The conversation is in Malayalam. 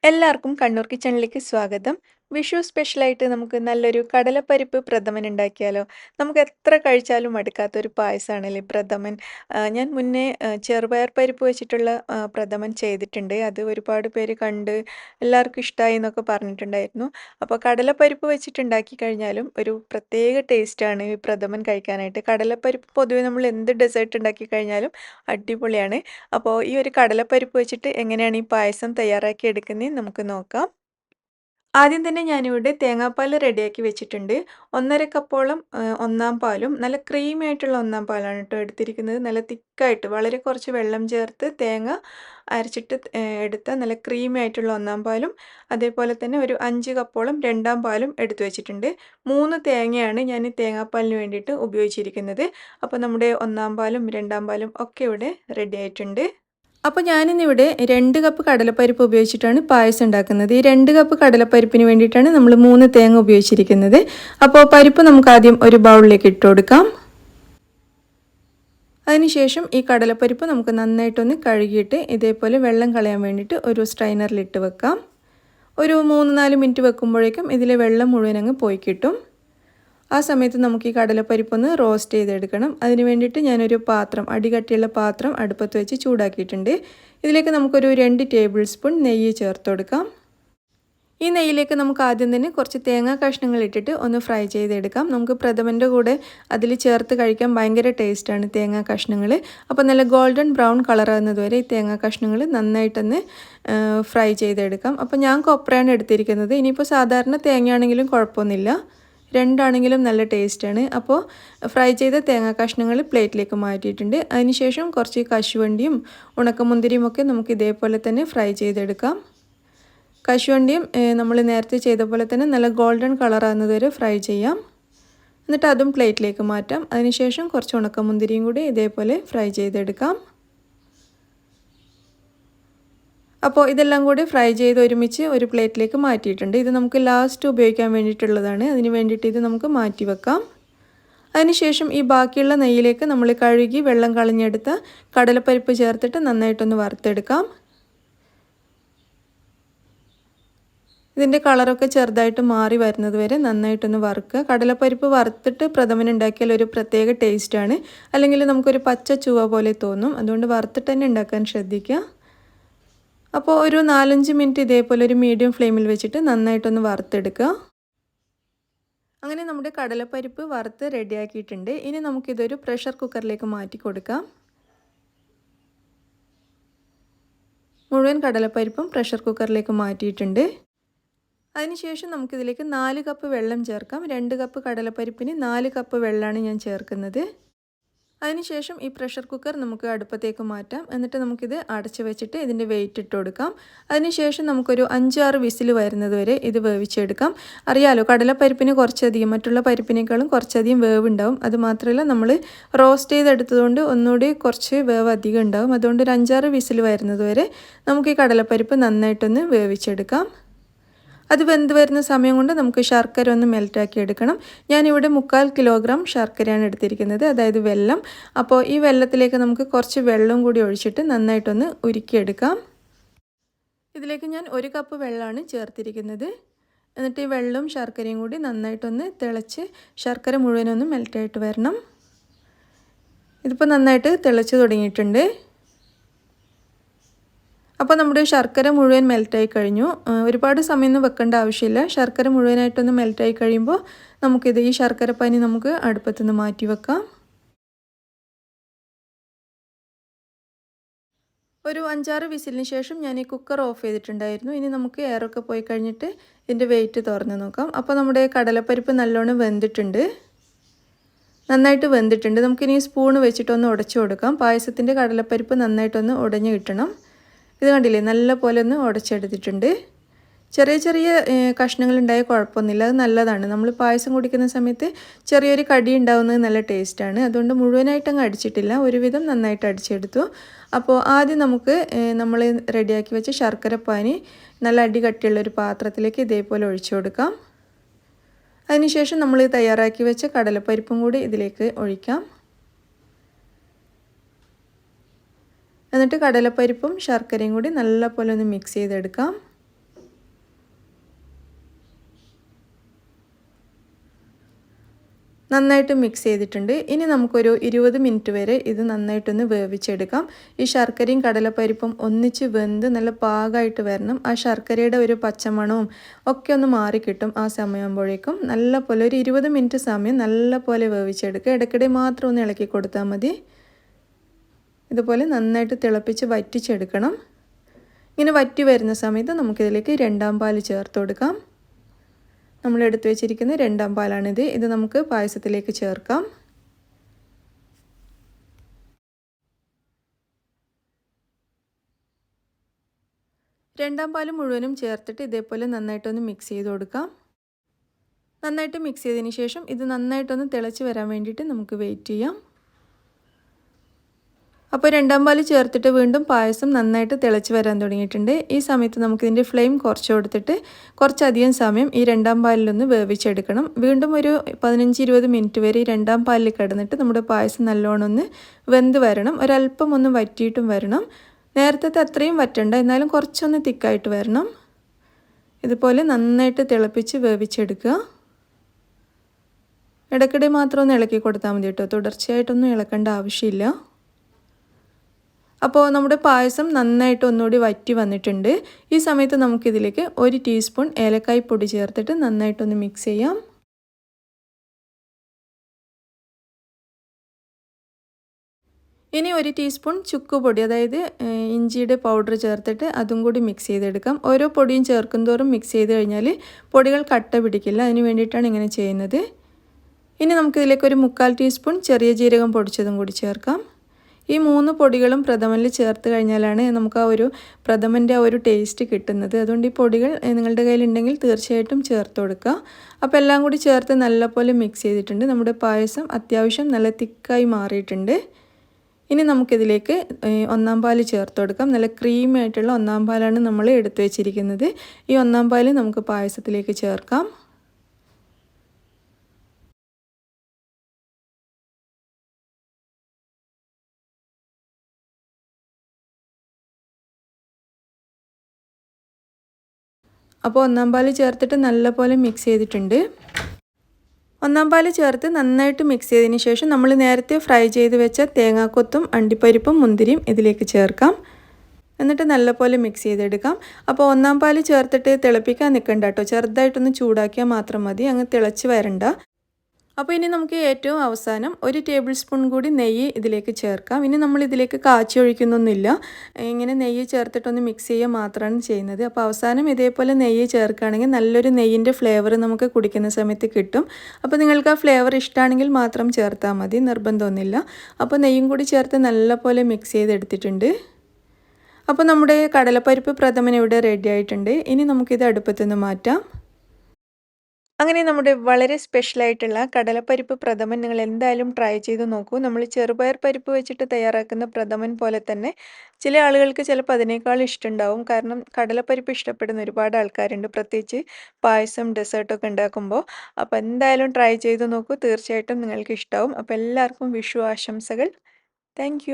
എല്ലാവർക്കും കണ്ണൂർ കിച്ചണിലേക്ക് സ്വാഗതം. വിഷു സ്പെഷ്യലായിട്ട് നമുക്ക് നല്ലൊരു കടലപ്പരിപ്പ് പ്രഥമൻ ഉണ്ടാക്കിയാലോ? നമുക്ക് എത്ര കഴിച്ചാലും മടുക്കാത്തൊരു പായസമാണല്ലേ പ്രഥമൻ. ഞാൻ മുന്നേ ചെറുപയർ പരിപ്പ് വെച്ചിട്ടുള്ള പ്രഥമൻ ചെയ്തിട്ടുണ്ട്. അത് ഒരുപാട് പേര് കണ്ട് എല്ലാവർക്കും ഇഷ്ടമായി എന്നൊക്കെ പറഞ്ഞിട്ടുണ്ടായിരുന്നു. അപ്പോൾ കടലപ്പരിപ്പ് വെച്ചിട്ടുണ്ടാക്കി കഴിഞ്ഞാലും ഒരു പ്രത്യേക ടേസ്റ്റാണ് ഈ പ്രഥമൻ കഴിക്കാനായിട്ട്. കടലപ്പരിപ്പ് പൊതുവെ നമ്മൾ എന്ത് ഡെസേർട്ട് ഉണ്ടാക്കി കഴിഞ്ഞാലും അടിപൊളിയാണ്. അപ്പോൾ ഈ ഒരു കടലപ്പരിപ്പ് വെച്ചിട്ട് എങ്ങനെയാണ് ഈ പായസം തയ്യാറാക്കി എടുക്കുന്നത് നമുക്ക് നോക്കാം. ആദ്യം തന്നെ ഞാനിവിടെ തേങ്ങാപ്പാൽ റെഡിയാക്കി വെച്ചിട്ടുണ്ട്. 1.5 കപ്പോളം ഒന്നാം പാലും നല്ല ക്രീമി ആയിട്ടുള്ള ഒന്നാം പാലാണ് ട്ടോ എടുത്തിരിക്കുന്നത്. നല്ല തിക്കായിട്ട് വളരെ കുറച്ച് വെള്ളം ചേർത്ത് തേങ്ങ അരച്ചിട്ട് എടുത്ത നല്ല ക്രീമി ആയിട്ടുള്ള ഒന്നാം പാലും, അതേപോലെ തന്നെ ഒരു 5 കപ്പോളം രണ്ടാം പാലും എടുത്തു വെച്ചിട്ടുണ്ട്. 3 തേങ്ങയാണ് ഞാൻ ഈ തേങ്ങാപ്പാലിന് വേണ്ടിയിട്ട് ഉപയോഗിച്ചിരിക്കുന്നത്. അപ്പോൾ നമ്മുടെ ഒന്നാം പാലും രണ്ടാം പാലും ഒക്കെ ഇവിടെ റെഡി ആയിട്ടുണ്ട്. അപ്പോൾ ഞാനിന്നിവിടെ 2 കപ്പ് കടലപ്പരിപ്പ് ഉപയോഗിച്ചിട്ടാണ് പായസം ഉണ്ടാക്കുന്നത്. ഈ 2 കപ്പ് കടലപ്പരിപ്പിന് വേണ്ടിയിട്ടാണ് നമ്മൾ 3 തേങ്ങ ഉപയോഗിച്ചിരിക്കുന്നത്. അപ്പോൾ പരിപ്പ് നമുക്ക് ആദ്യം ഒരു ബൗളിലേക്ക് ഇട്ട് കൊടുക്കാം. അതിനുശേഷം ഈ കടലപ്പരിപ്പ് നമുക്ക് നന്നായിട്ടൊന്ന് കഴുകിയിട്ട് ഇതേപോലെ വെള്ളം കളയാൻ വേണ്ടിയിട്ട് ഒരു സ്ട്രൈനറിലിട്ട് വെക്കാം. ഒരു 3-4 മിനിറ്റ് വെക്കുമ്പോഴേക്കും ഇതിലെ വെള്ളം മുഴുവൻ അങ്ങ് പോയി കിട്ടും. ആ സമയത്ത് നമുക്ക് ഈ കടലപ്പരിപ്പൊന്ന് റോസ്റ്റ് ചെയ്തെടുക്കണം. അതിന് വേണ്ടിയിട്ട് ഞാനൊരു പാത്രം, അടികട്ടിയുള്ള പാത്രം അടുപ്പത്ത് വെച്ച് ചൂടാക്കിയിട്ടുണ്ട്. ഇതിലേക്ക് നമുക്കൊരു 2 ടേബിൾ സ്പൂൺ നെയ്യ് ചേർത്ത് കൊടുക്കാം. ഈ നെയ്യിലേക്ക് നമുക്ക് ആദ്യം തന്നെ കുറച്ച് തേങ്ങാ കഷ്ണങ്ങൾ ഇട്ടിട്ട് ഒന്ന് ഫ്രൈ ചെയ്തെടുക്കാം. നമുക്ക് പ്രഥമൻ്റെ കൂടെ അതിൽ ചേർത്ത് കഴിക്കാൻ ഭയങ്കര ടേസ്റ്റാണ് തേങ്ങാ കഷ്ണങ്ങൾ. അപ്പോൾ നല്ല ഗോൾഡൻ ബ്രൗൺ കളറാകുന്നത് വരെ ഈ തേങ്ങാ കഷ്ണങ്ങൾ നന്നായിട്ടൊന്ന് ഫ്രൈ ചെയ്തെടുക്കാം. അപ്പോൾ ഞാൻ കൊപ്രയാണ് എടുത്തിരിക്കുന്നത്. ഇനിയിപ്പോൾ സാധാരണ തേങ്ങയാണെങ്കിലും കുഴപ്പമൊന്നുമില്ല, രണ്ടാണെങ്കിലും നല്ല ടേസ്റ്റാണ്. അപ്പോൾ ഫ്രൈ ചെയ്ത തേങ്ങാ കഷ്ണങ്ങൾ പ്ലേറ്റിലേക്ക് മാറ്റിയിട്ടുണ്ട്. അതിനുശേഷം കുറച്ച് കശുവണ്ടിയും ഉണക്കമുന്തിരിയും ഒക്കെ നമുക്ക് ഇതേപോലെ തന്നെ ഫ്രൈ ചെയ്തെടുക്കാം. കശുവണ്ടിയും നമ്മൾ നേരത്തെ ചെയ്ത പോലെ തന്നെ നല്ല ഗോൾഡൻ കളറാകുന്നത് വരെ ഫ്രൈ ചെയ്യാം. എന്നിട്ട് അതും പ്ലേറ്റിലേക്ക് മാറ്റാം. അതിനുശേഷം കുറച്ച് ഉണക്കമുന്തിരിയും കൂടി ഇതേപോലെ ഫ്രൈ ചെയ്തെടുക്കാം. അപ്പോൾ ഇതെല്ലാം കൂടി ഫ്രൈ ചെയ്ത് ഒരുമിച്ച് ഒരു പ്ലേറ്റിലേക്ക് മാറ്റിയിട്ടുണ്ട്. ഇത് നമുക്ക് ലാസ്റ്റ് ഉപയോഗിക്കാൻ വേണ്ടിയിട്ടുള്ളതാണ്. അതിന് വേണ്ടിയിട്ട് ഇത് നമുക്ക് മാറ്റി വെക്കാം. അതിനുശേഷം ഈ ബാക്കിയുള്ള നെയ്യിലേക്ക് നമ്മൾ കഴുകി വെള്ളം കളഞ്ഞെടുത്ത കടലപ്പരിപ്പ് ചേർത്തിട്ട് നന്നായിട്ടൊന്ന് വറുത്തെടുക്കാം. ഇതിൻ്റെ കളറൊക്കെ ചെറുതായിട്ട് മാറി വരുന്നത് വരെ നന്നായിട്ടൊന്ന് വറുക്കുക. കടലപ്പരിപ്പ് വറുത്തിട്ട് പ്രഥമൻ ഉണ്ടാക്കിയാൽ ഒരു പ്രത്യേക ടേസ്റ്റാണ്. അല്ലെങ്കിൽ നമുക്കൊരു പച്ച ചുവ പോലെ തോന്നും. അതുകൊണ്ട് വറുത്തിട്ട് തന്നെ ഉണ്ടാക്കാൻ ശ്രദ്ധിക്കുക. അപ്പോൾ ഒരു 4-5 മിനിറ്റ് ഇതേപോലെ ഒരു മീഡിയം ഫ്ലെയിമിൽ വെച്ചിട്ട് നന്നായിട്ടൊന്ന് വറുത്തെടുക്കുക. അങ്ങനെ നമ്മുടെ കടലപ്പരിപ്പ് വറുത്ത് റെഡിയാക്കിയിട്ടുണ്ട്. ഇനി നമുക്കിതൊരു പ്രഷർ കുക്കറിലേക്ക് മാറ്റി കൊടുക്കാം. മുഴുവൻ കടലപ്പരിപ്പും പ്രഷർ കുക്കറിലേക്ക് മാറ്റിയിട്ടുണ്ട്. അതിനുശേഷം നമുക്കിതിലേക്ക് 4 കപ്പ് വെള്ളം ചേർക്കാം. 2 കപ്പ് കടലപ്പരിപ്പിന് 4 കപ്പ് വെള്ളമാണ് ഞാൻ ചേർക്കുന്നത്. അതിനുശേഷം ഈ പ്രഷർ കുക്കർ നമുക്ക് അടുപ്പത്തേക്ക് മാറ്റാം. എന്നിട്ട് നമുക്കിത് അടച്ചു വെച്ചിട്ട് ഇതിൻ്റെ വെയിറ്റ് ഇട്ട് കൊടുക്കാം. അതിനുശേഷം നമുക്കൊരു 5-6 വിസിൽ വരുന്നത് വരെ ഇത് വേവിച്ചെടുക്കാം. അറിയാലോ, കടലപ്പരിപ്പിന് കുറച്ചധികം, മറ്റുള്ള പരിപ്പിനേക്കാളും കുറച്ചധികം വേവ് ഉണ്ടാവും. അതുമാത്രമല്ല നമ്മൾ റോസ്റ്റ് ചെയ്തെടുത്തതുകൊണ്ട് ഒന്നുകൂടി കുറച്ച് വേവ് അധികം ഉണ്ടാവും. അതുകൊണ്ട് ഒരു 5-6 വിസിൽ വരുന്നത് വരെ നമുക്ക് ഈ കടലപ്പരിപ്പ് നന്നായിട്ടൊന്ന് വേവിച്ചെടുക്കാം. അത് വെന്ത് വരുന്ന സമയം കൊണ്ട് നമുക്ക് ശർക്കര ഒന്ന് മെൽറ്റാക്കി എടുക്കണം. ഞാനിവിടെ 3/4 കിലോഗ്രാം ശർക്കരയാണ് എടുത്തിരിക്കുന്നത്, അതായത് വെല്ലം. അപ്പോൾ ഈ വെല്ലത്തിലേക്ക് നമുക്ക് കുറച്ച് വെള്ളം കൂടി ഒഴിച്ചിട്ട് നന്നായിട്ടൊന്ന് ഉരുക്കിയെടുക്കാം. ഇതിലേക്ക് ഞാൻ 1 കപ്പ് വെള്ളമാണ് ചേർത്തിരിക്കുന്നത്. എന്നിട്ട് ഈ വെള്ളവും ശർക്കരയും കൂടി നന്നായിട്ടൊന്ന് തിളച്ച് ശർക്കര മുഴുവനൊന്ന് മെൽറ്റായിട്ട് വരണം. ഇതിപ്പോൾ നന്നായിട്ട് തിളച്ച് തുടങ്ങിയിട്ടുണ്ട്. അപ്പോൾ നമ്മുടെ ശർക്കര മുഴുവൻ മെൽറ്റായി കഴിഞ്ഞു. ഒരുപാട് സമയമൊന്നും വെക്കേണ്ട ആവശ്യമില്ല. ശർക്കര മുഴുവനായിട്ടൊന്ന് മെൽറ്റായി കഴിയുമ്പോൾ നമുക്കിത് ഈ ശർക്കരപ്പാനി നമുക്ക് അടുപ്പത്തുനിന്ന് മാറ്റി വെക്കാം. ഒരു 5-6 വിസിലിന് ശേഷം ഞാൻ ഈ കുക്കർ ഓഫ് ചെയ്തിട്ടുണ്ടായിരുന്നു. ഇനി നമുക്ക് എയറൊക്കെ പോയി കഴിഞ്ഞിട്ട് ഇതിൻ്റെ വെയിറ്റ് തുറന്ന് നോക്കാം. അപ്പോൾ നമ്മുടെ കടലപ്പരിപ്പ് നല്ലോണം വെന്തിട്ടുണ്ട്, നന്നായിട്ട് വെന്തിട്ടുണ്ട്. നമുക്കിനി സ്പൂണ് വെച്ചിട്ടൊന്ന് ഉടച്ചു കൊടുക്കാം. പായസത്തിൻ്റെ കടലപ്പരിപ്പ് നന്നായിട്ടൊന്ന് ഉടഞ്ഞ് കിട്ടണം. ഇത് കണ്ടില്ലേ, നല്ല പോലെ ഒന്ന് ഉടച്ചെടുത്തിട്ടുണ്ട്. ചെറിയ ചെറിയ കഷ്ണങ്ങളുണ്ടായ കുഴപ്പമൊന്നുമില്ല, അത് നല്ലതാണ്. നമ്മൾ പായസം കുടിക്കുന്ന സമയത്ത് ചെറിയൊരു കടി ഉണ്ടാവുന്നത് നല്ല ടേസ്റ്റാണ്. അതുകൊണ്ട് മുഴുവനായിട്ടങ്ങ് അടിച്ചിട്ടില്ല, ഒരുവിധം നന്നായിട്ട് അടിച്ചെടുത്തു. അപ്പോൾ ആദ്യം നമുക്ക് നമ്മൾ റെഡിയാക്കി വെച്ച ശർക്കരപ്പാനി നല്ല അടികട്ടിയുള്ളൊരു പാത്രത്തിലേക്ക് ഇതേപോലെ ഒഴിച്ചു കൊടുക്കാം. അതിനുശേഷം നമ്മൾ തയ്യാറാക്കി വെച്ച കടലപ്പരിപ്പും കൂടി ഇതിലേക്ക് ഒഴിക്കാം. എന്നിട്ട് കടലപ്പരിപ്പും ശർക്കരയും കൂടി നല്ലപോലെ ഒന്ന് മിക്സ് ചെയ്തെടുക്കാം. നന്നായിട്ട് മിക്സ് ചെയ്തിട്ടുണ്ട്. ഇനി നമുക്കൊരു 20 മിനിറ്റ് വരെ ഇത് നന്നായിട്ടൊന്ന് വേവിച്ചെടുക്കാം. ഈ ശർക്കരയും കടലപ്പരിപ്പും ഒന്നിച്ച് വെന്ത് നല്ല പാകമായിട്ട് വരണം. ആ ശർക്കരയുടെ ഒരു പച്ചമണവും ഒക്കെ ഒന്ന് മാറിക്കിട്ടും. ആ സമയമാകുമ്പോഴേക്കും നല്ല പോലെ ഒരു 20 മിനിറ്റ് സമയം നല്ല പോലെ വേവിച്ചെടുക്കുക. ഇടയ്ക്കിടെ മാത്രം ഒന്ന് ഇളക്കി കൊടുത്താൽ മതി. ഇതുപോലെ നന്നായിട്ട് തിളപ്പിച്ച് വറ്റിച്ചെടുക്കണം. ഇങ്ങനെ വറ്റി വരുന്ന സമയത്ത് നമുക്കിതിലേക്ക് രണ്ടാം പാൽ ചേർത്ത് കൊടുക്കാം. നമ്മൾ എടുത്തു വെച്ചിരിക്കുന്ന രണ്ടാം പാലാണിത്. ഇത് നമുക്ക് പായസത്തിലേക്ക് ചേർക്കാം. രണ്ടാം പാൽ മുഴുവനും ചേർത്തിട്ട് ഇതേപോലെ നന്നായിട്ടൊന്ന് മിക്സ് ചെയ്ത് കൊടുക്കാം. നന്നായിട്ട് മിക്സ് ചെയ്തതിന് ശേഷം ഇത് നന്നായിട്ടൊന്ന് തിളച്ച് വരാൻ വേണ്ടിയിട്ട് നമുക്ക് വെയിറ്റ് ചെയ്യാം. അപ്പോൾ രണ്ടാം പാൽ ചേർത്തിട്ട് വീണ്ടും പായസം നന്നായിട്ട് തിളച്ച് വരാൻ തുടങ്ങിയിട്ടുണ്ട്. ഈ സമയത്ത് നമുക്കിതിൻ്റെ ഫ്ലെയിം കുറച്ച് കൊടുത്തിട്ട് കുറച്ചധികം സമയം ഈ രണ്ടാം പാലിലൊന്ന് വേവിച്ചെടുക്കണം. വീണ്ടും ഒരു 15-20 മിനിറ്റ് വരെ ഈ രണ്ടാം പാലിൽ കിടന്നിട്ട് നമ്മുടെ പായസം നല്ലോണം ഒന്ന് വെന്ത് വരണം. ഒരല്പം ഒന്ന് വറ്റിയിട്ടും വരണം. നേരത്തെ അത്രയും വറ്റണ്ട, എന്നാലും കുറച്ചൊന്ന് തിക്കായിട്ട് വരണം. ഇതുപോലെ നന്നായിട്ട് തിളപ്പിച്ച് വേവിച്ചെടുക്കുക. ഇടയ്ക്കിടെ മാത്രം ഒന്ന് ഇളക്കി കൊടുത്താൽ മതി കേട്ടോ. തുടർച്ചയായിട്ടൊന്നും ഇളക്കേണ്ട ആവശ്യമില്ല. അപ്പോൾ നമ്മുടെ പായസം നന്നായിട്ട് ഒന്നുകൂടി വറ്റി വന്നിട്ടുണ്ട്. ഈ സമയത്ത് നമുക്കിതിലേക്ക് 1 ടീസ്പൂൺ ഏലക്കായ് പൊടി ചേർത്തിട്ട് നന്നായിട്ടൊന്ന് മിക്സ് ചെയ്യാം. ഇനി 1 ടീസ്പൂൺ ചുക്കുപൊടി, അതായത് ഇഞ്ചിയുടെ പൗഡർ ചേർത്തിട്ട് അതും കൂടി മിക്സ് ചെയ്തെടുക്കാം. ഓരോ പൊടിയും ചേർക്കും തോറും മിക്സ് ചെയ്ത് കഴിഞ്ഞാൽ പൊടികൾ കട്ട പിടിക്കില്ല. അതിന് വേണ്ടിയിട്ടാണ് ഇങ്ങനെ ചെയ്യുന്നത്. ഇനി നമുക്കിതിലേക്ക് ഒരു 1/4 ടീസ്പൂൺ ചെറിയ ജീരകം പൊടിച്ചതും കൂടി ചേർക്കാം. ഈ 3 പൊടികളും പ്രഥമനിൽ ചേർത്ത് കഴിഞ്ഞാലാണ് നമുക്ക് ആ ഒരു പ്രഥമൻ്റെ ആ ഒരു ടേസ്റ്റ് കിട്ടുന്നത്. അതുകൊണ്ട് ഈ പൊടികൾ നിങ്ങളുടെ കയ്യിലുണ്ടെങ്കിൽ തീർച്ചയായിട്ടും ചേർത്ത് കൊടുക്കുക. അപ്പോൾ എല്ലാം കൂടി ചേർത്ത് നല്ലപോലെ മിക്സ് ചെയ്തിട്ടുണ്ട്. നമ്മുടെ പായസം അത്യാവശ്യം നല്ല തിക്കായി മാറിയിട്ടുണ്ട്. ഇനി നമുക്കിതിലേക്ക് ഒന്നാം പാൽ ചേർത്ത് കൊടുക്കാം. നല്ല ക്രീമി ആയിട്ടുള്ള ഒന്നാം പാലാണ് നമ്മൾ എടുത്തു വെച്ചിരിക്കുന്നത്. ഈ ഒന്നാം പാൽ നമുക്ക് പായസത്തിലേക്ക് ചേർക്കാം. അപ്പോൾ ഒന്നാം പാൽ ചേർത്തിട്ട് നല്ലപോലെ മിക്സ് ചെയ്തിട്ടുണ്ട്. ഒന്നാം പാൽ ചേർത്ത് നന്നായിട്ട് മിക്സ് ചെയ്തതിന് ശേഷം നമ്മൾ നേരത്തെ ഫ്രൈ ചെയ്ത് വെച്ച തേങ്ങാക്കൊത്തും അണ്ടിപ്പരിപ്പും മുന്തിരിയും ഇതിലേക്ക് ചേർക്കാം. എന്നിട്ട് നല്ലപോലെ മിക്സ് ചെയ്തെടുക്കാം. അപ്പോൾ ഒന്നാം പാൽ ചേർത്തിട്ട് തിളപ്പിക്കാൻ നിൽക്കണ്ട കേട്ടോ. ചെറുതായിട്ടൊന്ന് ചൂടാക്കിയാൽ മാത്രം മതി, അങ്ങ് തിളച്ച് വരണ്ട. അപ്പോൾ ഇനി നമുക്ക് ഏറ്റവും അവസാനം 1 ടേബിൾ സ്പൂൺ കൂടി നെയ്യ് ഇതിലേക്ക് ചേർക്കാം. ഇനി നമ്മൾ ഇതിലേക്ക് കാച്ചി ഒഴിക്കുന്നൊന്നുമില്ല. ഇങ്ങനെ നെയ്യ് ചേർത്തിട്ടൊന്ന് മിക്സ് ചെയ്യുക മാത്രമാണ് ചെയ്യുന്നത്. അപ്പോൾ അവസാനം ഇതേപോലെ നെയ്യ് ചേർക്കുകയാണെങ്കിൽ നല്ലൊരു നെയ്യിൻ്റെ ഫ്ലേവർ നമുക്ക് കുടിക്കുന്ന സമയത്ത് കിട്ടും. അപ്പോൾ നിങ്ങൾക്ക് ആ ഫ്ലേവർ ഇഷ്ടമാണെങ്കിൽ മാത്രം ചേർത്താൽ മതി, നിർബന്ധമൊന്നുമില്ല. അപ്പോൾ നെയ്യും കൂടി ചേർത്ത് നല്ലപോലെ മിക്സ് ചെയ്തെടുത്തിട്ടുണ്ട്. അപ്പോൾ നമ്മുടെ കടലപ്പരിപ്പ് പ്രഥമൻ ഇവിടെ റെഡി ആയിട്ടുണ്ട്. ഇനി നമുക്കിത് അടുപ്പത്തുനിന്ന് മാറ്റാം. അങ്ങനെ നമ്മുടെ വളരെ സ്പെഷ്യലായിട്ടുള്ള കടലപ്പരിപ്പ് പ്രഥമൻ നിങ്ങൾ എന്തായാലും ട്രൈ ചെയ്ത് നോക്കൂ. നമ്മൾ ചെറുപയർ പരിപ്പ് വെച്ചിട്ട് തയ്യാറാക്കുന്ന പ്രഥമൻ പോലെ തന്നെ ചില ആളുകൾക്ക് ചിലപ്പോൾ അതിനേക്കാൾ ഇഷ്ടമുണ്ടാവും. കാരണം കടലപ്പരിപ്പ് ഇഷ്ടപ്പെടുന്ന ഒരുപാട് ആൾക്കാരുണ്ട്, പ്രത്യേകിച്ച് പായസം ഡെസേർട്ടൊക്കെ ഉണ്ടാക്കുമ്പോൾ. അപ്പോൾ എന്തായാലും ട്രൈ ചെയ്ത് നോക്കൂ, തീർച്ചയായിട്ടും നിങ്ങൾക്ക് ഇഷ്ടമാവും. അപ്പോൾ എല്ലാവർക്കും വിഷു ആശംസകൾ. താങ്ക്